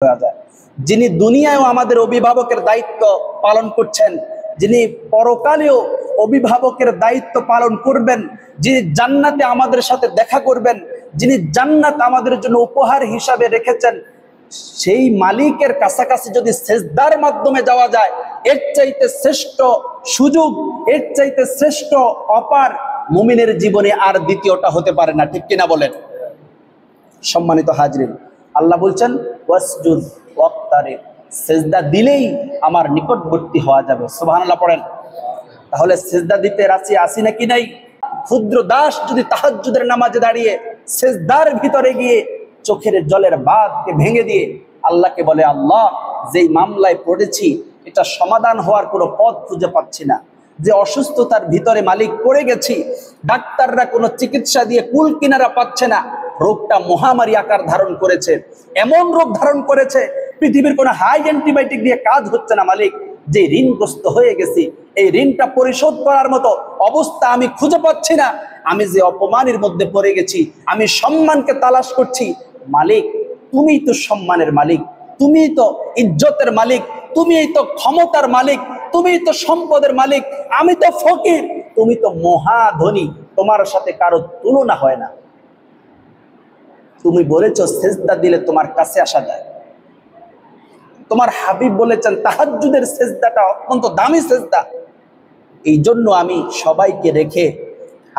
যায়। যিনি দুনিয়ায়ও আমাদের অভিভাবকের দায়িত্ব পালন করছেন, যিনি পরকালেও অভিভাবকের দায়িত্ব পালন করবেন, যিনি জান্নাতে আমাদের সাথে দেখা করবেন, যিনি জান্নাত আমাদের জন্য উপহার হিসাবে রেখেছেন, সেই মালিকের কাছাকাছি যদি সেজদার মাধ্যমে যাওয়া যায়, এর চাইতে শ্রেষ্ঠ সুযোগ, এর চাইতে শ্রেষ্ঠ অপার মুমিনের জীবনে আর দ্বিতীয়টা হতে পারে না। ঠিক কিনা বলেন? সম্মানিত হাজরিন, আল্লাহ বলছেন ওয়াসজুদ ওয়াক্তারিব, সেজদা দিলেই আমার নিকটবর্তী হওয়া যাবে। সুবহানাল্লাহ পড়েন। তাহলে সেজদা দিতে রাজি আসি নাকি নাই? ক্ষুদ্র দাস যদি তাহাজ্জুদের নামাজে দাঁড়িয়ে সেজদার ভিতরে গিয়ে চোখের জলের বাঁধকে ভেঙে দিয়ে আল্লাহকে বলে, আল্লাহ, যেই মামলায় পড়েছি এটা সমাধান হওয়ার কোনো পথ খুঁজে পাচ্ছি না, যে অসুস্থতার ভিতরে মালিক পড়ে গেছি, ডাক্তাররা কোনো চিকিৎসা দিয়ে কুল কিনারা পাচ্ছে না, রোগটা মহামারী আকার ধারণ করেছে, এমন রোগ ধারণ করেছে পৃথিবীর কোনো হাই অ্যান্টিবায়োটিক দিয়ে কাজ হচ্ছে না, মালিক যে ঋণগ্রস্ত হয়ে গেছি, এই ঋণটা পরিশোধ করার মতো অবস্থা আমি খুঁজে পাচ্ছি না, আমি যে অপমানের মধ্যে পড়ে গেছি, আমি সম্মানকে তালাশ করছি, মালিক তুমিই তো সম্মানের মালিক, তুমিই তো ইজ্জতের মালিক, তুমিই তো ক্ষমতার মালিক, তুমিই তো সম্পদের মালিক, আমি তো ফকির, তুমি তো মহাধনী, তোমার সাথে কারো তুলনা হয় না। তুমি বলেছো সেজদা দিলে তোমার কাছে আসা যায়। তোমার হাবিব বলেছেন তাহাজ্জুদের সেজদাটা অত্যন্ত দামি সেজদা। এই জন্য আমি সবাইকে রেখে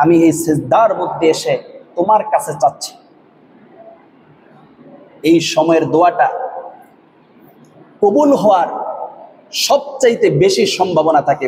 আমি এই সেজদার মধ্যে এসে তোমার কাছে চাচ্ছি। এই সময়ের দোয়াটা কবুল হওয়ার সবচাইতে বেশি সম্ভাবনা থাকে।